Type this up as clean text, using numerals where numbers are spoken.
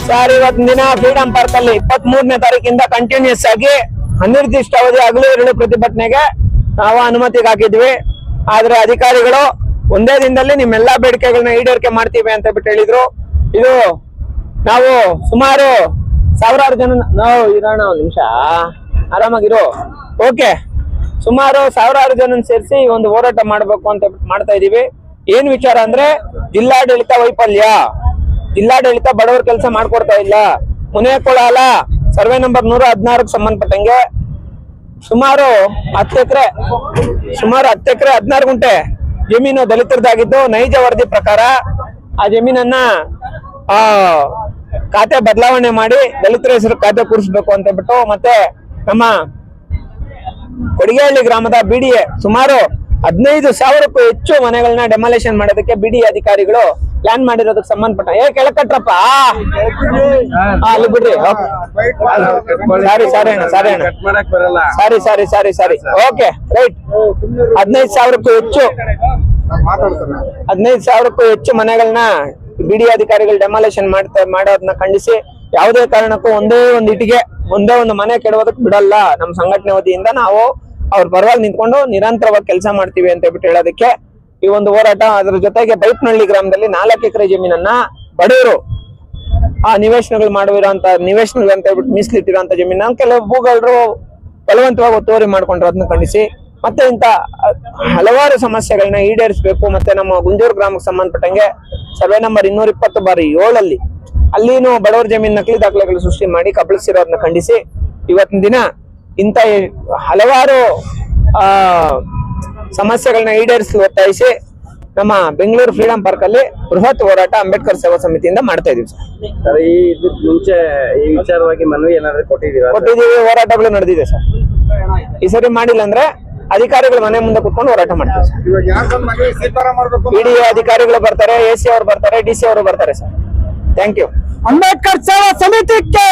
Sir, ಇವತ್ತಿನ ದಿನ freedom park ಅಲ್ಲಿ 23ನೇ ತಾರೀಕಿಂದ ಕಂಟಿನ್ಯೂಸ್ ಆಗಿ ಅನಿರ್ದಿಷ್ಟ ಅವಧಿ ಹಗಲು ಇರುಳು ಪ್ರತಿಭಟನೆಗೆ ನಾವು ಅನುಮತಿಗೆ ಹಾಕಿದ್ವಿ. ಆದ್ರೆ ಅಧಿಕಾರಿಗಳು ಒಂದೇ ದಿನದಲ್ಲಿ ನಿಮ್ಮೆಲ್ಲಾ ಬೇಡಿಕೆಗಳನ್ನ ಈಡೇರಿಕೆ ಮಾಡ್ತೀವಿ ಅಂತ ಬಿಟ್ಟು ಹೇಳಿದ್ರು. ಇದು ನಾವು ಸುಮಾರು ಸಾವಿರಾರು ಜನ ನಾವು ಇರೋಣ, ಒಂದ್ ನಿಮಿಷ ಆರಾಮಾಗಿರು. ಓಕೆ, ಸುಮಾರು ಸಾವಿರಾರು ಜನ ಸೇರಿಸಿ ಒಂದು ಹೋರಾಟ ಮಾಡ್ಬೇಕು ಅಂತ ಮಾಡ್ತಾ ಇದೀವಿ. ಏನ್ ವಿಚಾರ ಅಂದ್ರೆ ಜಿಲ್ಲಾಡಳಿತ ವೈಫಲ್ಯ, ಜಿಲ್ಲಾಡಳಿತ ಬಡವರ ಕೆಲಸ ಮಾಡ್ಕೊಡ್ತಾ ಇಲ್ಲ. ಮುನೇಕೊಳಾಲ ಸರ್ವೆ ನಂಬರ್ 116ಕ್ಕೆ ಸಂಬಂಧಪಟ್ಟಂಗೆ ಸುಮಾರು 10 ಎಕರೆ 16 ಗುಂಟೆ ಜಮೀನು ದಲಿತರದಾಗಿದ್ದು ನೈಜ ವರದಿ ಪ್ರಕಾರ ಆ ಜಮೀನನ್ನ ಖಾತೆ ಬದಲಾವಣೆ ಮಾಡಿ ದಲಿತರ ಹೆಸರು ಖಾತೆ ಕೂರಿಸ್ಬೇಕು ಅಂತ ಬಿಟ್ಟು, ಮತ್ತೆ ನಮ್ಮ ಕೊಡಿಗೆಹಳ್ಳಿ ಗ್ರಾಮದ ಬಿಡಿಎ ಸುಮಾರು 15,000ಕ್ಕೂ ಹೆಚ್ಚು ಮನೆಗಳನ್ನ ಡೆಮಾಲೇಷನ್ ಮಾಡೋದಕ್ಕೆ ಬಿಡಿಎ ಅಧಿಕಾರಿಗಳು ಪ್ಲಾನ್ ಮಾಡಿರೋದಕ್ಕೆ ಸಂಬಂಧಪಟ್ಟ ಕೆಳಕಟ್ರಪ್ಪ ಅಲ್ಲಿ ಬಿಡ್ರಿ. ಸಾರಿ ಓಕೆ ರೈಟ್. 15,000ಕ್ಕೂ ಹೆಚ್ಚು ಮನೆಗಳನ್ನ ಬಿಡಿಎ ಅಧಿಕಾರಿಗಳು ಡೆಮಾಲೇಷನ್ ಮಾಡೋದನ್ನ ಖಂಡಿಸಿ ಯಾವುದೇ ಕಾರಣಕ್ಕೂ ಒಂದೇ ಒಂದು ಮನೆ ಕೆಡೋದಕ್ಕೆ ಬಿಡಲ್ಲ. ನಮ್ಮ ಸಂಘಟನೆ ವತಿಯಿಂದ ನಾವು ಅವ್ರ ಪರವಾಗಿ ನಿಂತ್ಕೊಂಡು ನಿರಂತರವಾಗಿ ಕೆಲಸ ಮಾಡ್ತೀವಿ ಅಂತ ಹೇಳ್ಬಿಟ್ಟು ಹೇಳೋದಕ್ಕೆ ಈ ಒಂದು ಹೋರಾಟ. ಅದ್ರ ಜೊತೆಗೆ ಬೈಪ್ನಹಳ್ಳಿ ಗ್ರಾಮದಲ್ಲಿ 4 ಎಕರೆ ಜಮೀನನ್ನ ಬಡವರು ನಿವೇಶನಗಳು ಮಾಡಿರೋಂತ ನಿವೇಶನಗಳು ಅಂತ ಹೇಳ್ಬಿಟ್ಟು ಮೀಸಲಿಟ್ಟಿರೋಂತ ಜಮೀನ ಕೆಲವು ಭೂಗಳರು ಬಲವಂತವಾಗಿ ಒತ್ತುವರಿ ಮಾಡ್ಕೊಂಡಿರೋದನ್ನ ಖಂಡಿಸಿ, ಮತ್ತೆ ಇಂತ ಹಲವಾರು ಸಮಸ್ಯೆಗಳನ್ನ ಈಡೇರಿಸಬೇಕು. ಮತ್ತೆ ನಮ್ಮ ಗುಂಜೂರು ಗ್ರಾಮಕ್ಕೆ ಸಂಬಂಧಪಟ್ಟಂಗೆ ಸರ್ವೆ ನಂಬರ್ 220/7 ಅಲ್ಲಿನೂ ಬಡವರ ಜಮೀನ್ ನಕಲಿ ದಾಖಲೆಗಳು ಸೃಷ್ಟಿ ಮಾಡಿ ಕಬಳಿಸಿರೋದನ್ನ ಖಂಡಿಸಿ ಇವತ್ತಿನ ದಿನ ಇಂತ ಹಲವಾರು ಸಮಸ್ಯೆಗಳನ್ನ ಈಡೇರಿಸಲು ಒತ್ತಾಯಿಸಿ ನಮ್ಮ ಬೆಂಗಳೂರು ಫ್ರೀಡಂ ಪಾರ್ಕ್ ಅಲ್ಲಿ ಬೃಹತ್ ಹೋರಾಟ ಅಂಬೇಡ್ಕರ್ ಸೇವಾ ಸಮಿತಿಯಿಂದ ಮಾಡ್ತಾ ಇದೀವಿ ಸರ್. ಮುಂಚೆ ಈ ವಿಚಾರವಾಗಿ ಮನವಿ ಏನಾದ್ರು ಕೊಟ್ಟಿದ್ದೀವಿ, ಹೋರಾಟಗಳು ನಡೆದಿದೆ ಸರ್. ಈ ಸರಿ ಮಾಡಿಲ್ಲ ಅಂದ್ರೆ ಅಧಿಕಾರಿಗಳ ಮನೆ ಮುಂದೆ ಕುತ್ಕೊಂಡು ಹೋರಾಟ ಮಾಡ್ತೀವಿ ಸರ್. ಬಿಡಿಎ ಅಧಿಕಾರಿಗಳು ಬರ್ತಾರೆ, ಎಸಿ ಅವರು ಬರ್ತಾರೆ, ಡಿಸಿ ಅವರು ಬರ್ತಾರೆ ಸರ್. Thank you. ಅಂಬೇಡ್ಕರ್ ಸೇವಾ ಸಮಿತಿಗೆ